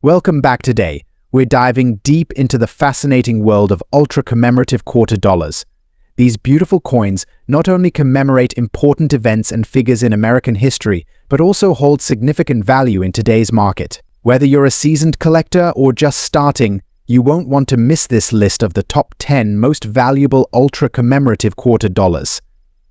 Welcome back today. We're diving deep into the fascinating world of ultra-commemorative quarter dollars. These beautiful coins not only commemorate important events and figures in American history, but also hold significant value in today's market. Whether you're a seasoned collector or just starting, you won't want to miss this list of the top 10 most valuable ultra-commemorative quarter dollars.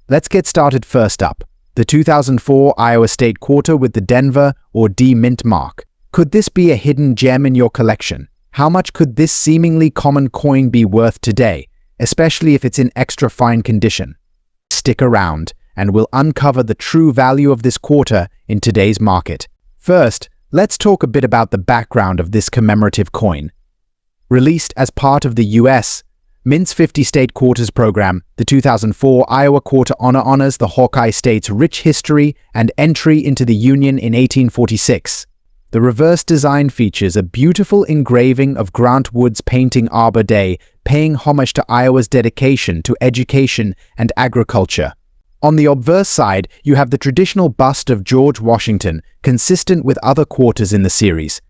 Let's get started. First up, the 2004 Iowa State Quarter with the Denver or D mint mark. Could this be a hidden gem in your collection? How much could this seemingly common coin be worth today, especially if it's in extra fine condition? Stick around, and we'll uncover the true value of this quarter in today's market. First, let's talk a bit about the background of this commemorative coin. Released as part of the U.S. Mint's 50 State Quarters program, the 2004 Iowa Quarter honors the Hawkeye State's rich history and entry into the Union in 1846. The reverse design features a beautiful engraving of Grant Wood's painting Arbor Day, paying homage to Iowa's dedication to education and agriculture. On the obverse side, you have the traditional bust of George Washington, consistent with other quarters in the series.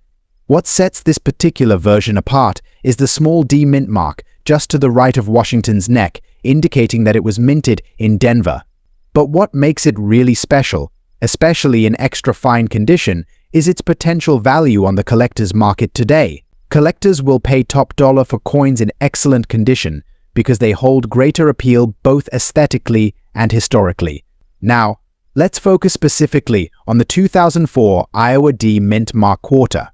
What sets this particular version apart is the small D mint mark just to the right of Washington's neck, indicating that it was minted in Denver. But what makes it really special, especially in extra fine condition, is its potential value on the collector's market today. Collectors will pay top dollar for coins in excellent condition because they hold greater appeal both aesthetically and historically. Now, let's focus specifically on the 2004 Iowa D mint mark quarter.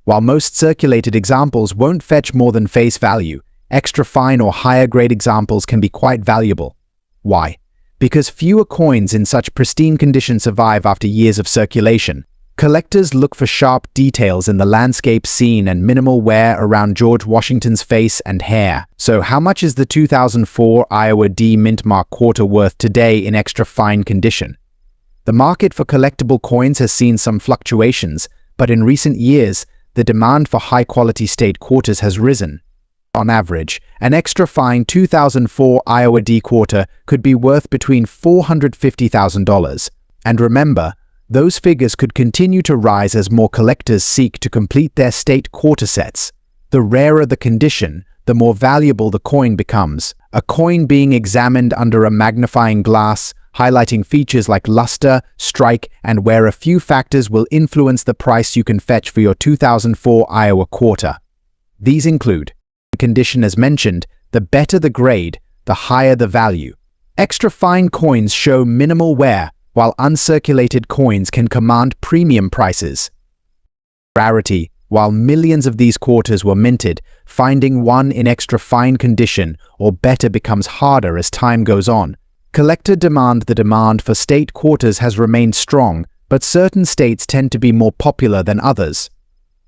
While most circulated examples won't fetch more than face value, extra fine or higher grade examples can be quite valuable. Why? Because fewer coins in such pristine condition survive after years of circulation. Collectors look for sharp details in the landscape scene and minimal wear around George Washington's face and hair. So how much is the 2004 Iowa D mint mark quarter worth today in extra fine condition? The market for collectible coins has seen some fluctuations, but in recent years, the demand for high-quality state quarters has risen. On average, an extra fine 2004 Iowa D quarter could be worth between $450,000. And remember, those figures could continue to rise as more collectors seek to complete their state quarter sets. The rarer the condition, the more valuable the coin becomes. A coin being examined under a magnifying glass, highlighting features like luster, strike, and wear. A few factors will influence the price you can fetch for your 2004 Iowa quarter. These include condition. As mentioned, the better the grade, the higher the value. Extra fine coins show minimal wear, while uncirculated coins can command premium prices. Rarity. While millions of these quarters were minted, finding one in extra fine condition or better becomes harder as time goes on. Collector demand. The demand for state quarters has remained strong, but certain states tend to be more popular than others.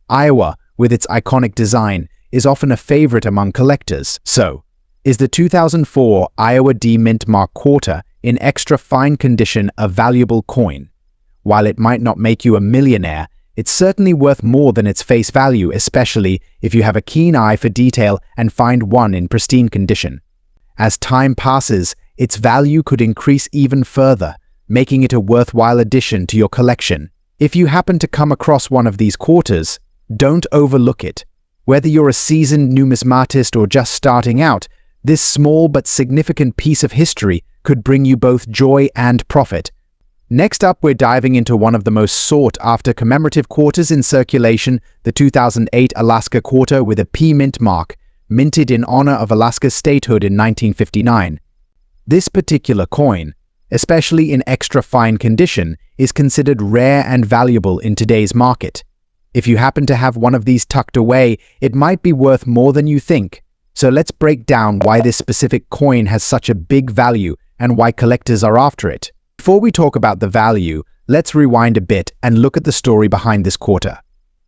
Iowa, with its iconic design, is often a favorite among collectors. So, is the 2004 Iowa D mint mark quarter in extra fine condition a valuable coin? While it might not make you a millionaire, it's certainly worth more than its face value, especially if you have a keen eye for detail and find one in pristine condition. As time passes, its value could increase even further, making it a worthwhile addition to your collection. If you happen to come across one of these quarters, don't overlook it. Whether you're a seasoned numismatist or just starting out, this small but significant piece of history could bring you both joy and profit. Next up, we're diving into one of the most sought-after commemorative quarters in circulation, the 2008 Alaska Quarter with a P mint mark, minted in honor of Alaska's statehood in 1959. This particular coin, especially in extra fine condition, is considered rare and valuable in today's market. If you happen to have one of these tucked away, it might be worth more than you think. So let's break down why this specific coin has such a big value and why collectors are after it. Before we talk about the value, let's rewind a bit and look at the story behind this quarter.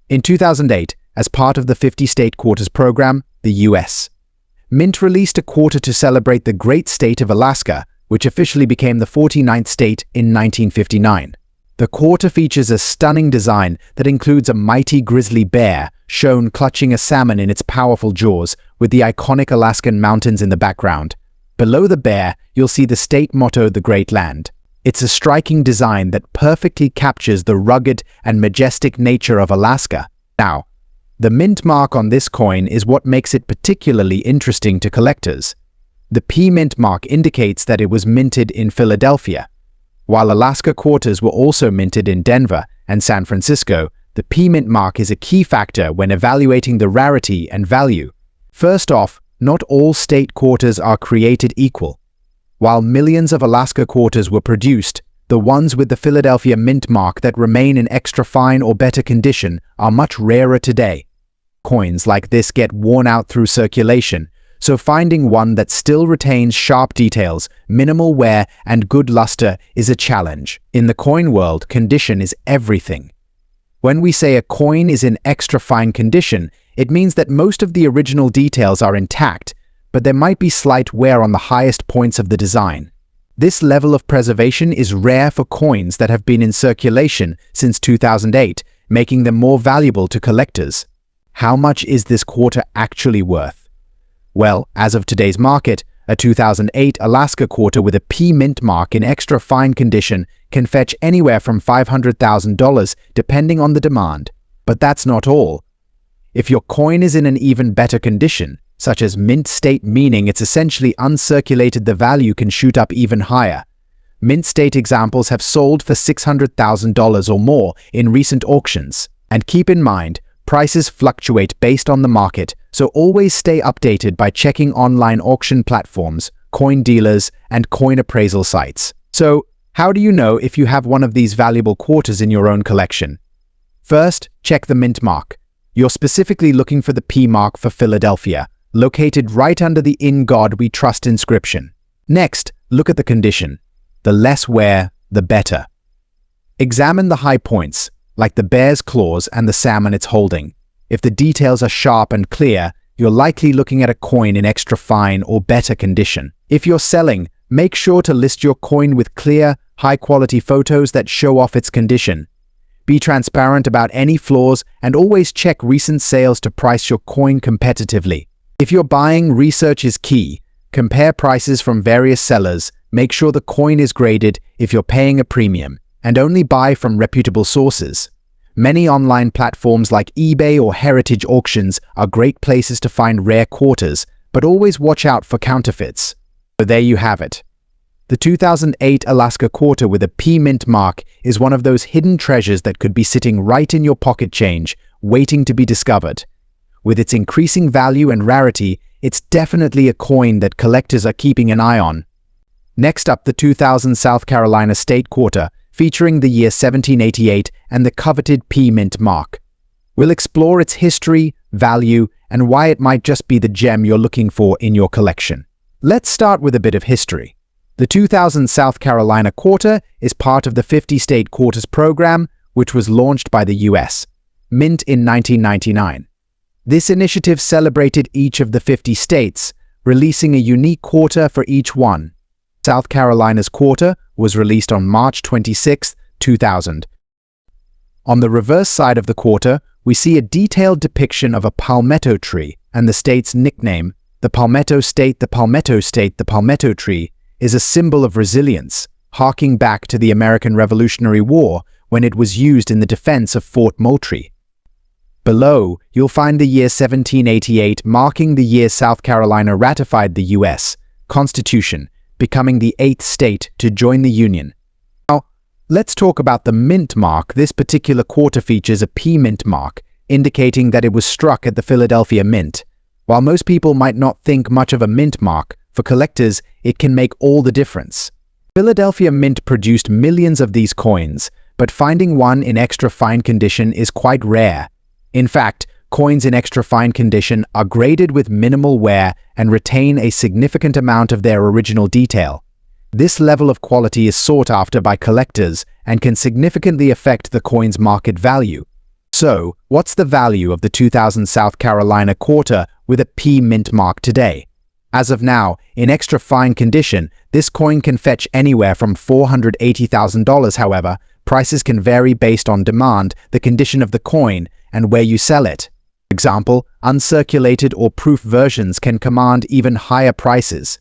In 2008, as part of the 50 State Quarters program, the U.S. Mint released a quarter to celebrate the great state of Alaska, which officially became the 49th state in 1959. The quarter features a stunning design that includes a mighty grizzly bear shown clutching a salmon in its powerful jaws, with the iconic Alaskan mountains in the background. Below the bear, you'll see the state motto, "The Great Land." It's a striking design that perfectly captures the rugged and majestic nature of Alaska. Now, The mint mark on this coin is what makes it particularly interesting to collectors. The P mint mark indicates that it was minted in Philadelphia. While Alaska quarters were also minted in Denver and San Francisco, the P mint mark is a key factor when evaluating the rarity and value. First off, not all state quarters are created equal. While millions of Alaska quarters were produced, the ones with the Philadelphia mint mark that remain in extra fine or better condition are much rarer today. Coins like this get worn out through circulation, so finding one that still retains sharp details, minimal wear, and good luster is a challenge. In the coin world, condition is everything. When we say a coin is in extra fine condition, it means that most of the original details are intact, but there might be slight wear on the highest points of the design. This level of preservation is rare for coins that have been in circulation since 2008, making them more valuable to collectors. How much is this quarter actually worth? Well, as of today's market, a 2008 Alaska quarter with a P mint mark in extra fine condition can fetch anywhere from $500,000 depending on the demand. But that's not all. If your coin is in an even better condition, such as mint state, meaning it's essentially uncirculated, the value can shoot up even higher. Mint state examples have sold for $600,000 or more in recent auctions. And keep in mind, prices fluctuate based on the market, so always stay updated by checking online auction platforms, coin dealers, and coin appraisal sites. So, how do you know if you have one of these valuable quarters in your own collection? First, check the mint mark. You're specifically looking for the P mark for Philadelphia, located right under the "In God We Trust" inscription. Next, look at the condition. The less wear, the better. Examine the high points, like the bear's claws and the salmon it's holding. If the details are sharp and clear, you're likely looking at a coin in extra fine or better condition. If you're selling, make sure to list your coin with clear, high-quality photos that show off its condition. Be transparent about any flaws and always check recent sales to price your coin competitively. If you're buying, research is key. Compare prices from various sellers, make sure the coin is graded if you're paying a premium, and only buy from reputable sources. Many online platforms like eBay or heritage auctions are great places to find rare quarters, but always watch out for counterfeits. So there you have it. The 2008 Alaska quarter with a P mint mark is one of those hidden treasures that could be sitting right in your pocket change, waiting to be discovered. With its increasing value and rarity, it's definitely a coin that collectors are keeping an eye on. Next up, the 2000 South Carolina State Quarter, featuring the year 1788 and the coveted P mint mark. We'll explore its history, value, and why it might just be the gem you're looking for in your collection. Let's start with a bit of history. The 2000 South Carolina Quarter is part of the 50-State Quarters program, which was launched by the U.S. Mint in 1999. This initiative celebrated each of the 50 states, releasing a unique quarter for each one. South Carolina's quarter was released on March 26, 2000. On the reverse side of the quarter, we see a detailed depiction of a palmetto tree and the state's nickname, the Palmetto State. The Palmetto State, the palmetto tree, is a symbol of resilience, harking back to the American Revolutionary War when it was used in the defense of Fort Moultrie. Below, you'll find the year 1788, marking the year South Carolina ratified the U.S. Constitution, becoming the 8th state to join the Union. Now, let's talk about the mint mark. This particular quarter features a P mint mark, indicating that it was struck at the Philadelphia Mint. While most people might not think much of a mint mark, for collectors, it can make all the difference. Philadelphia Mint produced millions of these coins, but finding one in extra fine condition is quite rare. In fact, coins in extra fine condition are graded with minimal wear and retain a significant amount of their original detail. This level of quality is sought after by collectors and can significantly affect the coin's market value. So, what's the value of the 2000 South Carolina quarter with a P mint mark today? As of now, in extra fine condition, this coin can fetch anywhere from $480,000. However, prices can vary based on demand, the condition of the coin, and where you sell it. For example, uncirculated or proof versions can command even higher prices.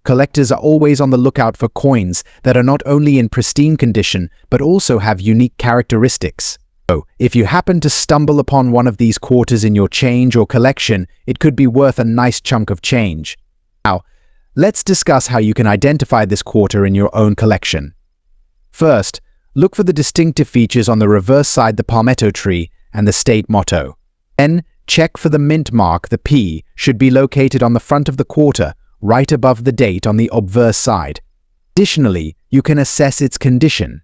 Collectors are always on the lookout for coins that are not only in pristine condition but also have unique characteristics. So, if you happen to stumble upon one of these quarters in your change or collection, it could be worth a nice chunk of change. Now, let's discuss how you can identify this quarter in your own collection. First, look for the distinctive features on the reverse side, the palmetto tree, and the state motto. Then, check for the mint mark. The P should be located on the front of the quarter, right above the date on the obverse side. Additionally, you can assess its condition.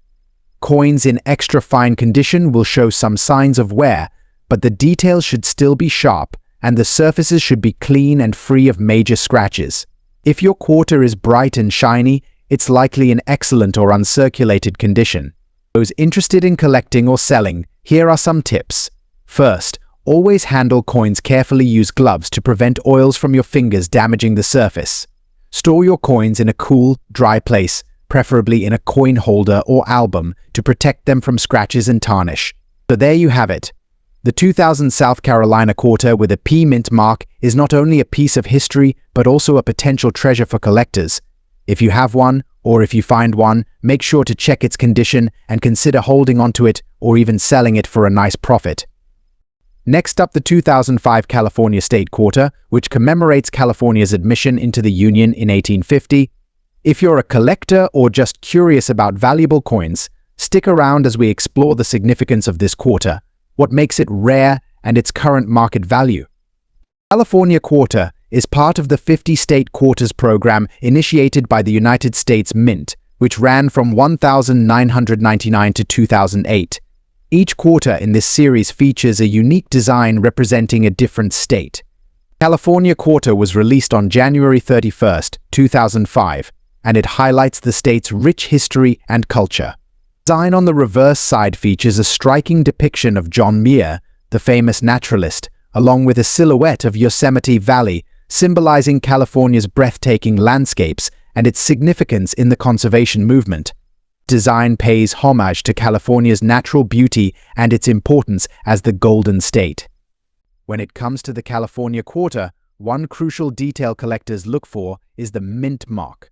Coins in extra fine condition will show some signs of wear, but the details should still be sharp, and the surfaces should be clean and free of major scratches. If your quarter is bright and shiny, it's likely in excellent or uncirculated condition. Those interested in collecting or selling, here are some tips. First, always handle coins carefully. Use gloves to prevent oils from your fingers damaging the surface. Store your coins in a cool, dry place, preferably in a coin holder or album, to protect them from scratches and tarnish. So there you have it. The 2000 South Carolina quarter with a P mint mark is not only a piece of history, but also a potential treasure for collectors. If you have one, or if you find one, make sure to check its condition and consider holding onto it or even selling it for a nice profit. Next up, the 2005 California State Quarter, which commemorates California's admission into the Union in 1850. If you're a collector or just curious about valuable coins, stick around as we explore the significance of this quarter, what makes it rare, and its current market value. California Quarter is part of the 50 State Quarters program initiated by the United States Mint, which ran from 1999 to 2008. Each quarter in this series features a unique design representing a different state. California Quarter was released on January 31, 2005, and it highlights the state's rich history and culture. The design on the reverse side features a striking depiction of John Muir, the famous naturalist, along with a silhouette of Yosemite Valley, symbolizing California's breathtaking landscapes and its significance in the conservation movement. Design pays homage to California's natural beauty and its importance as the Golden State. When it comes to the California Quarter, one crucial detail collectors look for is the mint mark.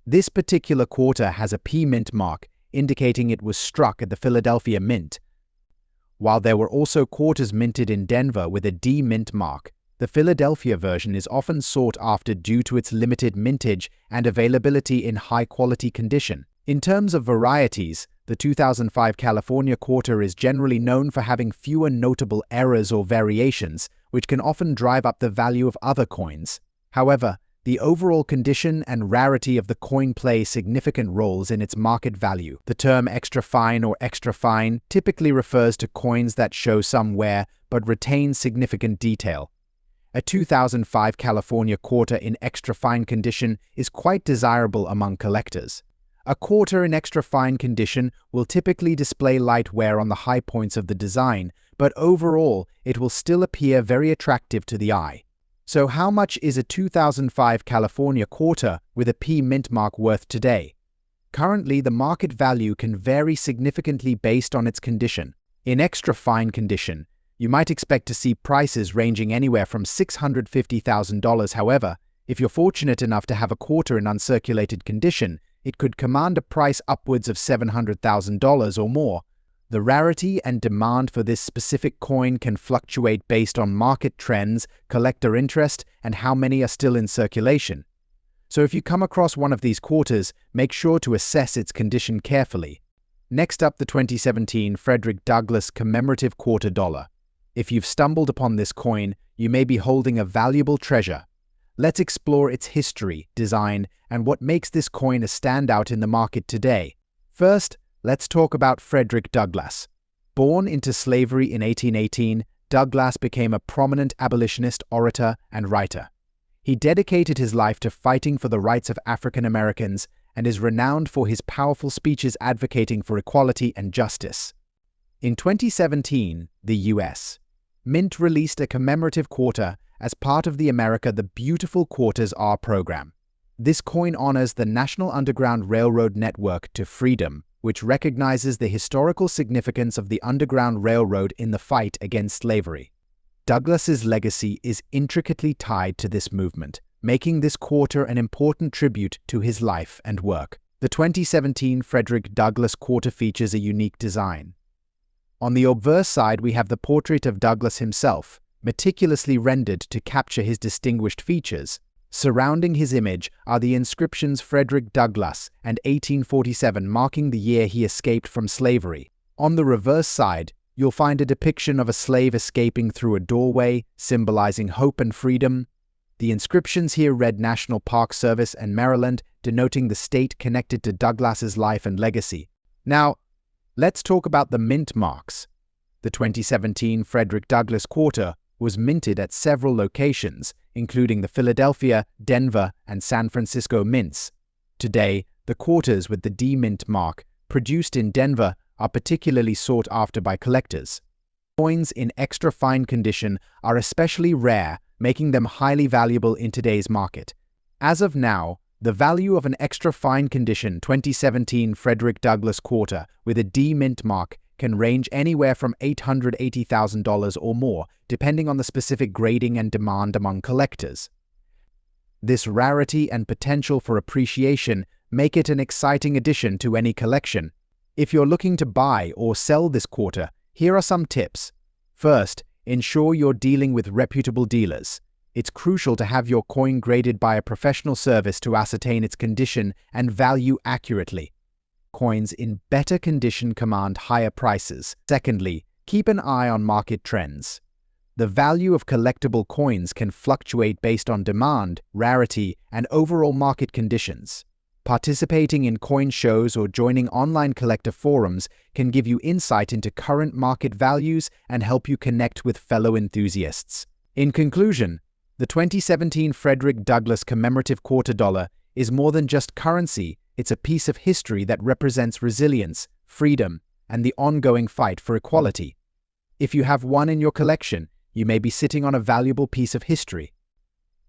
This particular quarter has a P mint mark, indicating it was struck at the Philadelphia Mint. While there were also quarters minted in Denver with a D mint mark, the Philadelphia version is often sought after due to its limited mintage and availability in high-quality condition. In terms of varieties, the 2005 California Quarter is generally known for having fewer notable errors or variations, which can often drive up the value of other coins. However, the overall condition and rarity of the coin play significant roles in its market value. The term extra fine or extra fine typically refers to coins that show some wear but retain significant detail. A 2005 California Quarter in extra fine condition is quite desirable among collectors. A quarter in extra fine condition will typically display light wear on the high points of the design, but overall it will still appear very attractive to the eye. So how much is a 2005 California Quarter with a P mint mark worth today? Currently, the market value can vary significantly based on its condition. In extra fine condition, you might expect to see prices ranging anywhere from $650,000. However, if you're fortunate enough to have a quarter in uncirculated condition, it could command a price upwards of $700,000 or more. The rarity and demand for this specific coin can fluctuate based on market trends, collector interest, and how many are still in circulation. So if you come across one of these quarters, make sure to assess its condition carefully. Next up, the 2017 Frederick Douglass Commemorative Quarter Dollar. If you've stumbled upon this coin, you may be holding a valuable treasure. Let's explore its history, design, and what makes this coin a standout in the market today. First, let's talk about Frederick Douglass. Born into slavery in 1818, Douglass became a prominent abolitionist, orator, and writer. He dedicated his life to fighting for the rights of African Americans and is renowned for his powerful speeches advocating for equality and justice. In 2017, the U.S. Mint released a commemorative quarter as part of the America the Beautiful Quarters Are program. This coin honors the National Underground Railroad network to freedom, which recognizes the historical significance of the Underground Railroad in the fight against slavery. Douglass's legacy is intricately tied to this movement, making this quarter an important tribute to his life and work. The 2017 Frederick Douglass Quarter features a unique design. On the obverse side, we have the portrait of Douglas himself, meticulously rendered to capture his distinguished features. Surrounding his image are the inscriptions Frederick Douglass and 1847, marking the year he escaped from slavery. On the reverse side, you'll find a depiction of a slave escaping through a doorway, symbolizing hope and freedom. The inscriptions here read National Park Service and Maryland, denoting the state connected to Douglass's life and legacy. Now, let's talk about the mint marks. The 2017 Frederick Douglass quarter was minted at several locations, including the Philadelphia, Denver, and San Francisco mints. Today, the quarters with the D mint mark, produced in Denver, are particularly sought after by collectors. Coins in extra fine condition are especially rare, making them highly valuable in today's market. As of now, the value of an extra fine condition 2017 Frederick Douglass quarter with a D mint mark can range anywhere from $880,000 or more, depending on the specific grading and demand among collectors. This rarity and potential for appreciation make it an exciting addition to any collection. If you're looking to buy or sell this quarter, here are some tips. First, ensure you're dealing with reputable dealers. It's crucial to have your coin graded by a professional service to ascertain its condition and value accurately. Coins in better condition command higher prices. Secondly, keep an eye on market trends. The value of collectible coins can fluctuate based on demand, rarity, and overall market conditions. Participating in coin shows or joining online collector forums can give you insight into current market values and help you connect with fellow enthusiasts. In conclusion, the 2017 Frederick Douglass commemorative quarter dollar is more than just currency. It's a piece of history that represents resilience, freedom, and the ongoing fight for equality. If you have one in your collection, you may be sitting on a valuable piece of history.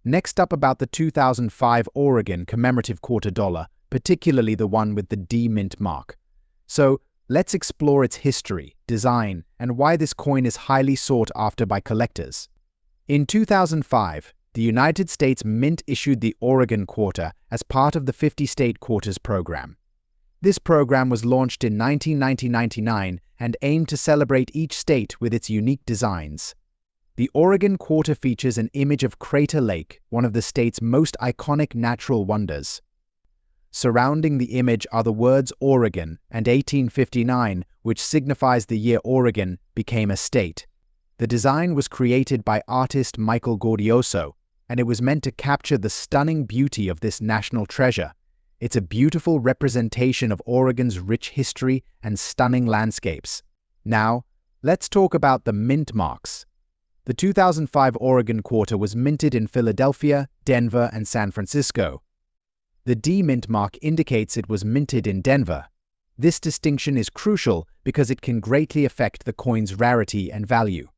Next up, about the 2005 Oregon commemorative quarter dollar, particularly the one with the D mint mark. So, let's explore its history, design, and why this coin is highly sought after by collectors. In 2005, the United States Mint issued the Oregon quarter as part of the 50-state quarters program. This program was launched in 1999 and aimed to celebrate each state with its unique designs. The Oregon quarter features an image of Crater Lake, one of the state's most iconic natural wonders. Surrounding the image are the words Oregon and 1859, which signifies the year Oregon became a state. The design was created by artist Michael Gaudioso, and it was meant to capture the stunning beauty of this national treasure. It's a beautiful representation of Oregon's rich history and stunning landscapes. Now, let's talk about the mint marks. The 2005 Oregon quarter was minted in Philadelphia, Denver, and San Francisco. The D mint mark indicates it was minted in Denver. This distinction is crucial because it can greatly affect the coin's rarity and value.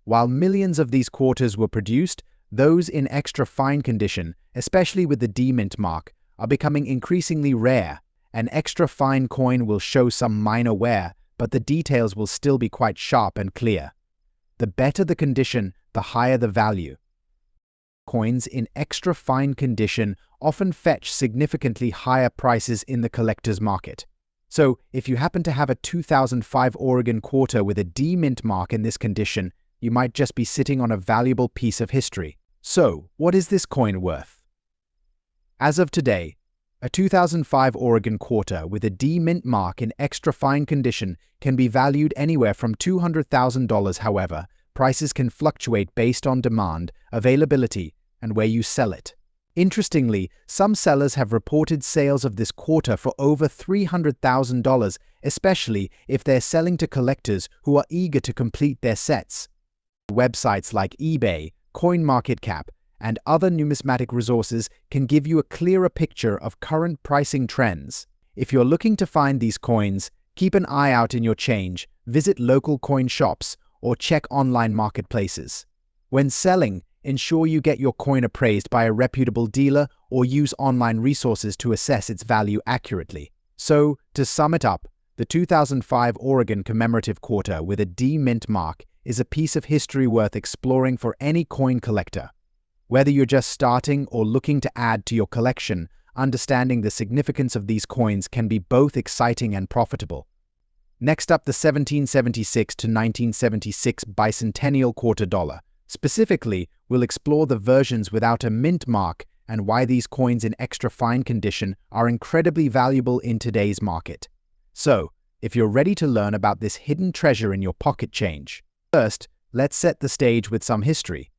While millions of these quarters were produced, those in extra fine condition, especially with the D mint mark, are becoming increasingly rare. An extra fine coin will show some minor wear, but the details will still be quite sharp and clear. The better the condition, the higher the value. Coins in extra fine condition often fetch significantly higher prices in the collector's market. So, if you happen to have a 2005 Oregon quarter with a D mint mark in this condition, you might just be sitting on a valuable piece of history. So, what is this coin worth? As of today, a 2005 Oregon quarter with a D mint mark in extra fine condition can be valued anywhere from $200,000. However, prices can fluctuate based on demand, availability, and where you sell it. Interestingly, some sellers have reported sales of this quarter for over $300,000, especially if they're selling to collectors who are eager to complete their sets. Websites like eBay, CoinMarketCap, and other numismatic resources can give you a clearer picture of current pricing trends. If you're looking to find these coins, keep an eye out in your change, visit local coin shops, or check online marketplaces. When selling, ensure you get your coin appraised by a reputable dealer or use online resources to assess its value accurately. So, to sum it up, the 2005 Oregon commemorative quarter with a D mint mark is a piece of history worth exploring for any coin collector. Whether you're just starting or looking to add to your collection, understanding the significance of these coins can be both exciting and profitable. Next up, the 1776 to 1976 bicentennial quarter dollar. Specifically, we'll explore the versions without a mint mark and why these coins in extra fine condition are incredibly valuable in today's market. So, if you're ready to learn about this hidden treasure in your pocket change, first, let's set the stage with some history.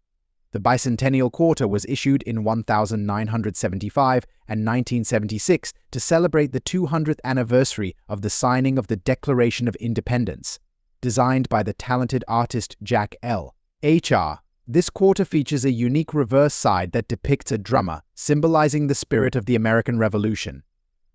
The bicentennial quarter was issued in 1975 and 1976 to celebrate the 200th anniversary of the signing of the Declaration of Independence. Designed by the talented artist Jack L. H.R., this quarter features a unique reverse side that depicts a drummer, symbolizing the spirit of the American Revolution.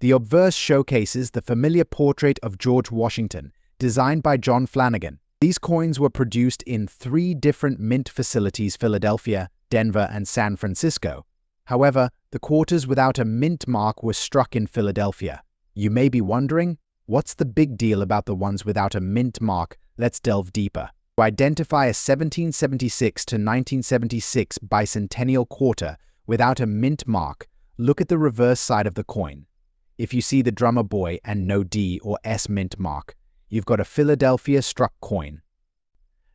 The obverse showcases the familiar portrait of George Washington, designed by John Flanagan. These coins were produced in 3 different mint facilities: Philadelphia, Denver, and San Francisco. However, the quarters without a mint mark were struck in Philadelphia. You may be wondering, what's the big deal about the ones without a mint mark? Let's delve deeper. To identify a 1776 to 1976 bicentennial quarter without a mint mark, look at the reverse side of the coin. If you see the drummer boy and no D or S mint mark, you've got a Philadelphia struck coin.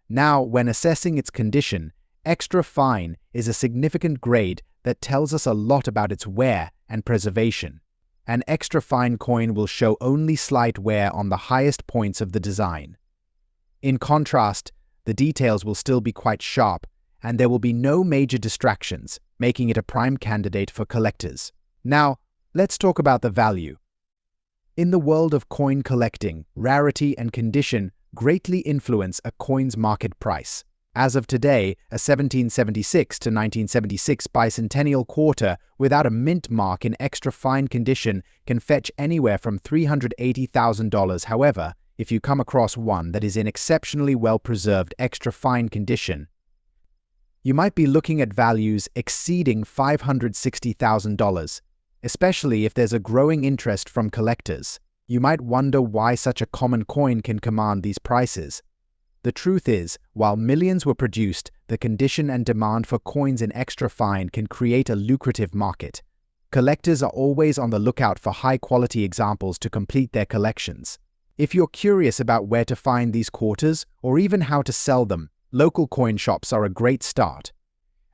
Now, when assessing its condition, extra fine is a significant grade that tells us a lot about its wear and preservation. An extra fine coin will show only slight wear on the highest points of the design. In contrast, the details will still be quite sharp, and there will be no major distractions, making it a prime candidate for collectors. Now, let's talk about the value. In the world of coin collecting, rarity and condition greatly influence a coin's market price. As of today, a 1776 to 1976 bicentennial quarter without a mint mark in extra fine condition can fetch anywhere from $380,000. However, if you come across one that is in exceptionally well-preserved extra fine condition, you might be looking at values exceeding $560,000. Especially if there's a growing interest from collectors. You might wonder why such a common coin can command these prices. The truth is, while millions were produced, the condition and demand for coins in extra fine can create a lucrative market. Collectors are always on the lookout for high-quality examples to complete their collections. If you're curious about where to find these quarters, or even how to sell them, local coin shops are a great start.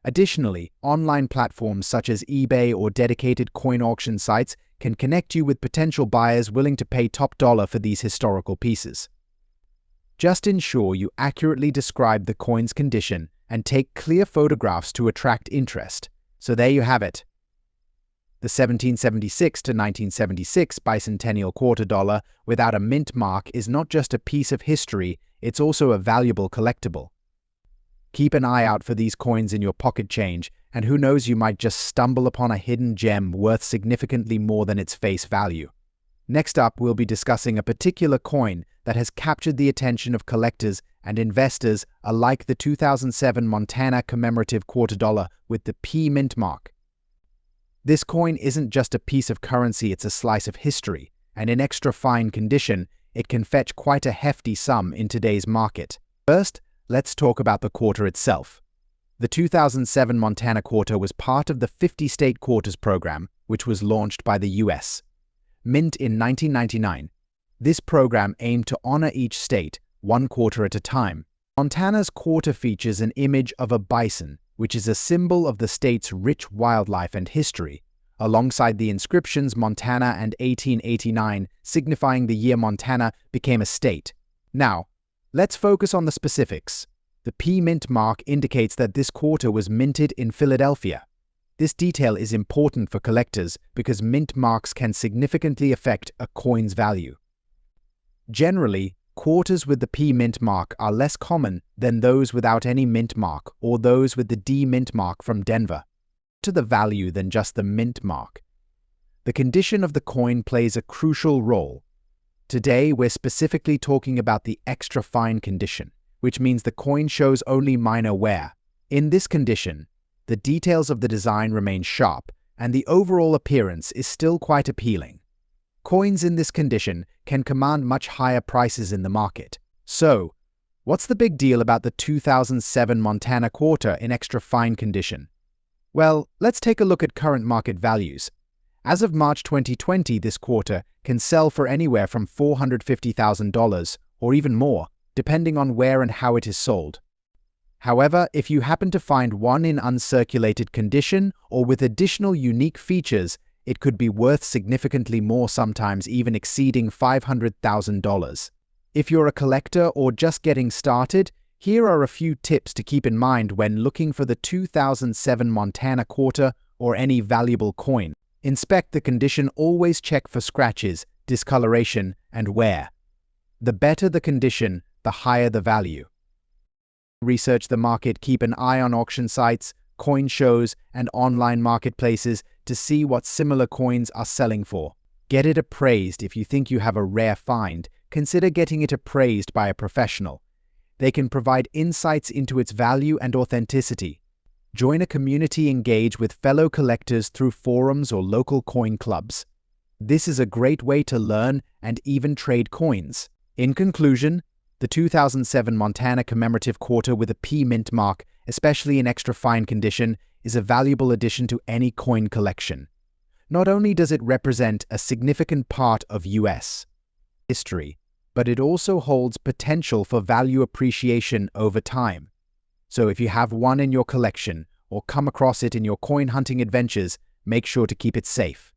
Additionally, online platforms such as eBay or dedicated coin auction sites can connect you with potential buyers willing to pay top dollar for these historical pieces. Just ensure you accurately describe the coin's condition and take clear photographs to attract interest. So there you have it. The 1776 to 1976 bicentennial quarter dollar without a mint mark is not just a piece of history, it's also a valuable collectible. Keep an eye out for these coins in your pocket change, and who knows, you might just stumble upon a hidden gem worth significantly more than its face value. Next up, we'll be discussing a particular coin that has captured the attention of collectors and investors alike: the 2007 Montana Commemorative quarter dollar with the P mint mark. This coin isn't just a piece of currency, it's a slice of history, and in extra fine condition, it can fetch quite a hefty sum in today's market. First, let's talk about the quarter itself. The 2007 Montana quarter was part of the 50-state quarters program, which was launched by the U.S. Mint in 1999. This program aimed to honor each state, one quarter at a time. Montana's quarter features an image of a bison, which is a symbol of the state's rich wildlife and history, alongside the inscriptions Montana and 1889, signifying the year Montana became a state. Now, let's focus on the specifics. The P mint mark indicates that this quarter was minted in Philadelphia. This detail is important for collectors because mint marks can significantly affect a coin's value. Generally, quarters with the P mint mark are less common than those without any mint mark or those with the D mint mark from Denver. To the value than just the mint mark. The condition of the coin plays a crucial role. Today, we're specifically talking about the extra fine condition, which means the coin shows only minor wear. In this condition, the details of the design remain sharp, and the overall appearance is still quite appealing. Coins in this condition can command much higher prices in the market. So, what's the big deal about the 2007 Montana quarter in extra fine condition? Well, let's take a look at current market values. As of March 2020, this quarter can sell for anywhere from $450,000 or even more, depending on where and how it is sold. However, if you happen to find one in uncirculated condition or with additional unique features, it could be worth significantly more, sometimes even exceeding $500,000. If you're a collector or just getting started, here are a few tips to keep in mind when looking for the 2007 Montana quarter or any valuable coin. Inspect the condition. Always check for scratches, discoloration, and wear. The better the condition, the higher the value. Research the market. Keep an eye on auction sites, coin shows, and online marketplaces to see what similar coins are selling for. Get it appraised. If you think you have a rare find, consider getting it appraised by a professional. They can provide insights into its value and authenticity. Join a community. Engage with fellow collectors through forums or local coin clubs. This is a great way to learn and even trade coins. In conclusion, the 2007 Montana Commemorative Quarter with a P mint mark, especially in extra fine condition, is a valuable addition to any coin collection. Not only does it represent a significant part of U.S. history, but it also holds potential for value appreciation over time. So if you have one in your collection or come across it in your coin hunting adventures, make sure to keep it safe.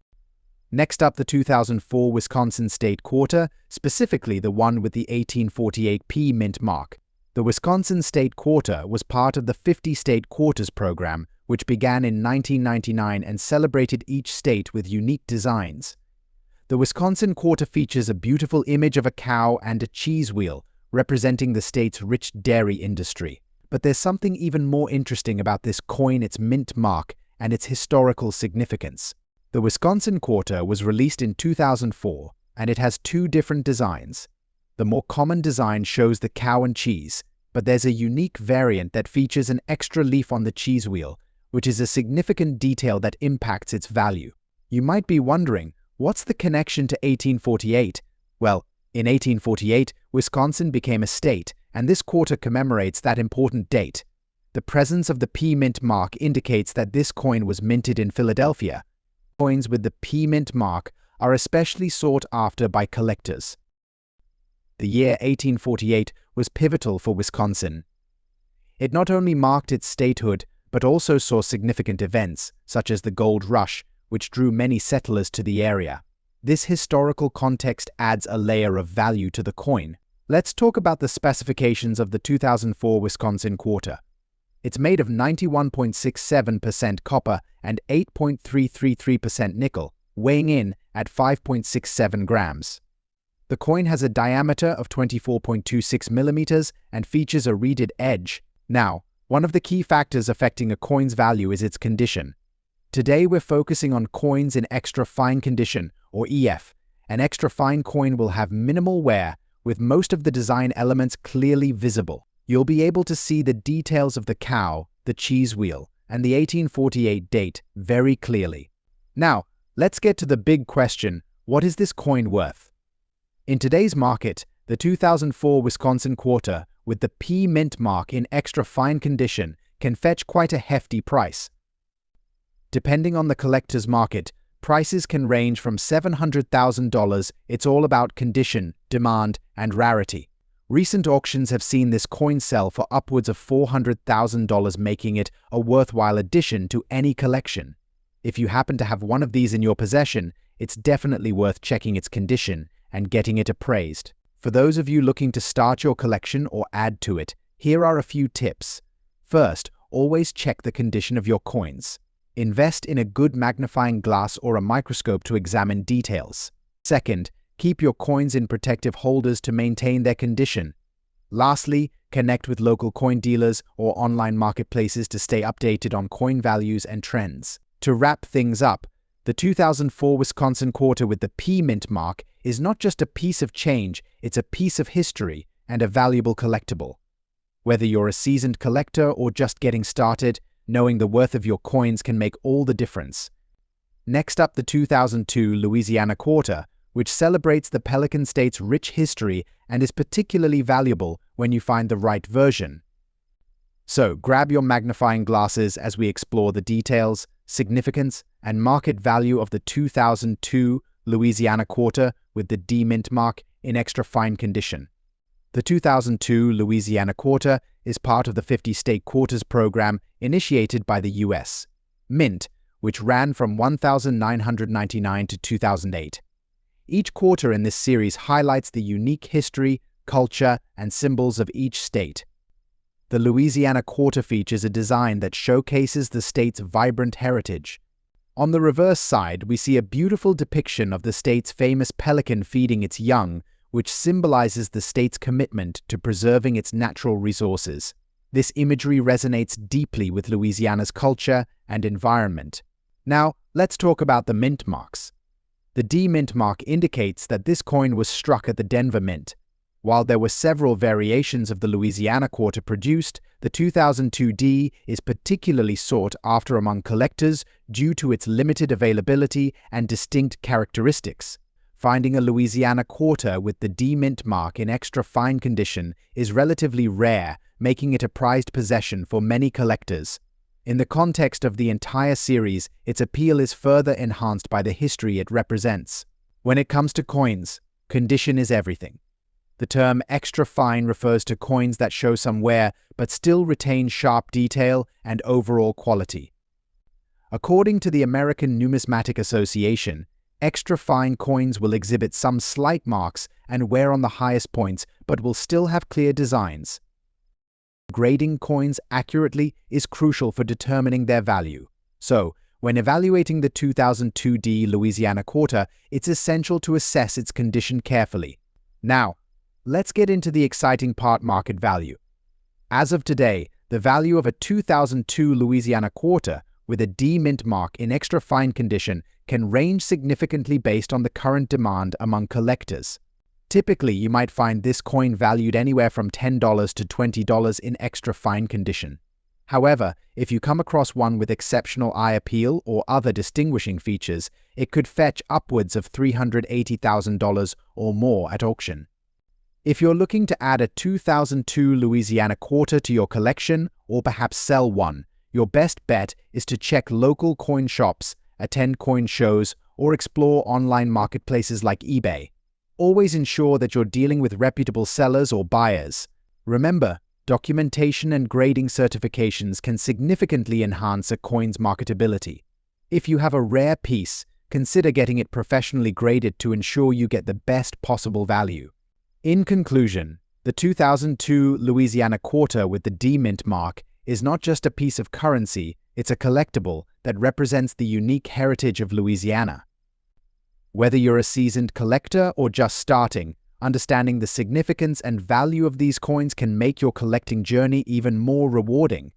Next up, the 2004 Wisconsin State Quarter, specifically the one with the 1848 P mint mark. The Wisconsin State Quarter was part of the 50 State Quarters program, which began in 1999 and celebrated each state with unique designs. The Wisconsin Quarter features a beautiful image of a cow and a cheese wheel, representing the state's rich dairy industry. But there's something even more interesting about this coin: its mint mark and its historical significance. The Wisconsin Quarter was released in 2004, and it has two different designs. The more common design shows the cow and cheese, but there's a unique variant that features an extra leaf on the cheese wheel, which is a significant detail that impacts its value. You might be wondering, what's the connection to 1848? Well, in 1848, Wisconsin became a state, and this quarter commemorates that important date. The presence of the P mint mark indicates that this coin was minted in Philadelphia. Coins with the P mint mark are especially sought after by collectors. The year 1848 was pivotal for Wisconsin. It not only marked its statehood, but also saw significant events, such as the Gold Rush, which drew many settlers to the area. This historical context adds a layer of value to the coin. Let's talk about the specifications of the 2004 Wisconsin Quarter. It's made of 91.67% copper and 8.333% nickel, weighing in at 5.67 grams. The coin has a diameter of 24.26 millimeters and features a reeded edge. Now, one of the key factors affecting a coin's value is its condition. Today we're focusing on coins in extra fine condition, or EF. An extra fine coin will have minimal wear, with most of the design elements clearly visible. You'll be able to see the details of the cow, the cheese wheel, and the 1848 date very clearly. Now, let's get to the big question: what is this coin worth? In today's market, the 2004 Wisconsin Quarter with the P mint mark in extra fine condition can fetch quite a hefty price. Depending on the collector's market, prices can range from $700,000. It's all about condition, demand, and rarity. Recent auctions have seen this coin sell for upwards of $400,000, making it a worthwhile addition to any collection. If you happen to have one of these in your possession, it's definitely worth checking its condition and getting it appraised. For those of you looking to start your collection or add to it, here are a few tips. First, always check the condition of your coins. Invest in a good magnifying glass or a microscope to examine details. Second, keep your coins in protective holders to maintain their condition. Lastly, connect with local coin dealers or online marketplaces to stay updated on coin values and trends. To wrap things up, the 2004 Wisconsin Quarter with the P mint mark is not just a piece of change, it's a piece of history and a valuable collectible. Whether you're a seasoned collector or just getting started, knowing the worth of your coins can make all the difference. Next up, the 2002 Louisiana Quarter, which celebrates the Pelican State's rich history and is particularly valuable when you find the right version. So, grab your magnifying glasses as we explore the details, significance, and market value of the 2002 Louisiana quarter with the D mint mark in extra fine condition. The 2002 Louisiana quarter is part of the 50-state quarters program initiated by the U.S. Mint, which ran from 1999 to 2008. Each quarter in this series highlights the unique history, culture, and symbols of each state. The Louisiana quarter features a design that showcases the state's vibrant heritage. On the reverse side, we see a beautiful depiction of the state's famous pelican feeding its young, which symbolizes the state's commitment to preserving its natural resources. This imagery resonates deeply with Louisiana's culture and environment. Now, let's talk about the mint marks. The D mint mark indicates that this coin was struck at the Denver Mint. While there were several variations of the Louisiana quarter produced, the 2002 D is particularly sought after among collectors due to its limited availability and distinct characteristics. Finding a Louisiana quarter with the D mint mark in extra fine condition is relatively rare, making it a prized possession for many collectors. In the context of the entire series, its appeal is further enhanced by the history it represents. When it comes to coins, condition is everything. The term extra fine refers to coins that show some wear but still retain sharp detail and overall quality. According to the American Numismatic Association, extra fine coins will exhibit some slight marks and wear on the highest points but will still have clear designs. Grading coins accurately is crucial for determining their value. So, when evaluating the 2002 D Louisiana quarter, it's essential to assess its condition carefully. Now, let's get into the exciting part: market value. As of today, the value of a 2002 Louisiana quarter with a D mint mark in extra fine condition can range significantly based on the current demand among collectors. Typically, you might find this coin valued anywhere from $10 to $20 in extra fine condition. However, if you come across one with exceptional eye appeal or other distinguishing features, it could fetch upwards of $380,000 or more at auction. If you're looking to add a 2002 Louisiana quarter to your collection or perhaps sell one, your best bet is to check local coin shops, attend coin shows, or explore online marketplaces like eBay. Always ensure that you're dealing with reputable sellers or buyers. Remember, documentation and grading certifications can significantly enhance a coin's marketability. If you have a rare piece, consider getting it professionally graded to ensure you get the best possible value. In conclusion, the 2002 Louisiana quarter with the D mint mark is not just a piece of currency, it's a collectible that represents the unique heritage of Louisiana. Whether you're a seasoned collector or just starting, understanding the significance and value of these coins can make your collecting journey even more rewarding.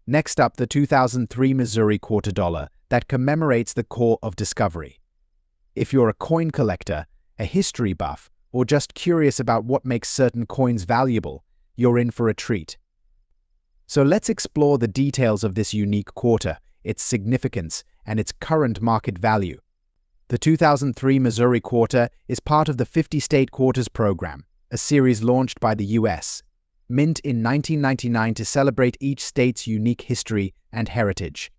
Next up, the 2003 Missouri quarter dollar that commemorates the Corps of Discovery. If you're a coin collector, a history buff, or just curious about what makes certain coins valuable, you're in for a treat. So let's explore the details of this unique quarter, its significance, and its current market value. The 2003 Missouri quarter is part of the 50-state quarters program, a series launched by the U.S. Mint in 1999 to celebrate each state's unique history and heritage.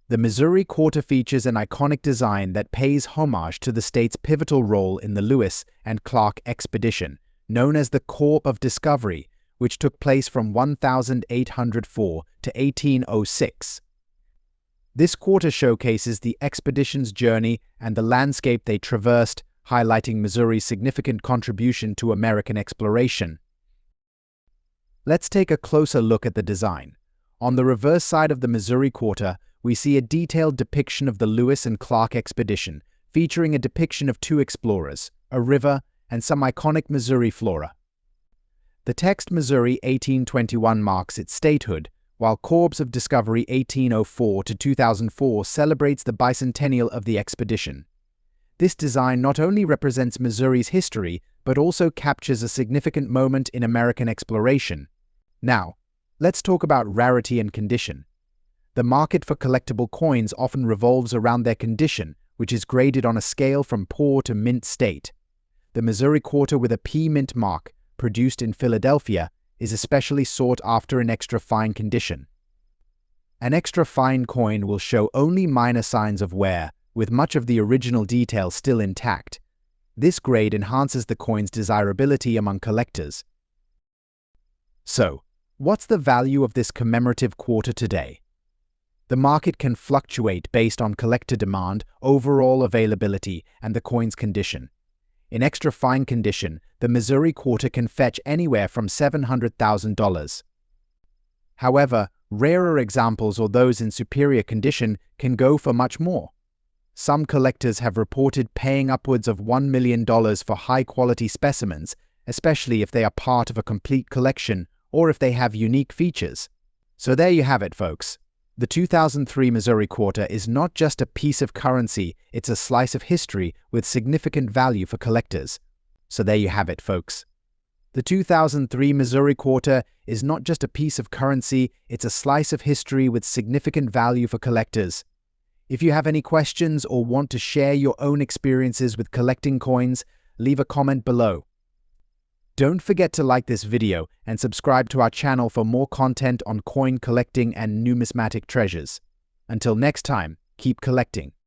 The Missouri quarter features an iconic design that pays homage to the state's pivotal role in the Lewis and Clark expedition, known as the Corps of Discovery, which took place from 1804 to 1806. This quarter showcases the expedition's journey and the landscape they traversed, highlighting Missouri's significant contribution to American exploration. Let's take a closer look at the design. On the reverse side of the Missouri quarter, we see a detailed depiction of the Lewis and Clark expedition, featuring a depiction of two explorers, a river, and some iconic Missouri flora. The text Missouri 1821 marks its statehood, while Corps of Discovery 1804 to 2004 celebrates the bicentennial of the expedition. This design not only represents Missouri's history, but also captures a significant moment in American exploration. Now, let's talk about rarity and condition. The market for collectible coins often revolves around their condition, which is graded on a scale from poor to mint state. The Missouri quarter with a P mint mark, produced in Philadelphia, is especially sought after in extra fine condition. An extra fine coin will show only minor signs of wear, with much of the original detail still intact. This grade enhances the coin's desirability among collectors. So, what's the value of this commemorative quarter today? The market can fluctuate based on collector demand, overall availability, and the coin's condition. In extra fine condition, the Missouri quarter can fetch anywhere from $700,000. However, rarer examples or those in superior condition can go for much more. Some collectors have reported paying upwards of $1 million for high-quality specimens, especially if they are part of a complete collection or if they have unique features. So there you have it, folks. The 2003 Missouri quarter is not just a piece of currency, it's a slice of history with significant value for collectors. So there you have it, folks. The 2003 Missouri quarter is not just a piece of currency, it's a slice of history with significant value for collectors. If you have any questions or want to share your own experiences with collecting coins, leave a comment below. Don't forget to like this video and subscribe to our channel for more content on coin collecting and numismatic treasures. Until next time, keep collecting.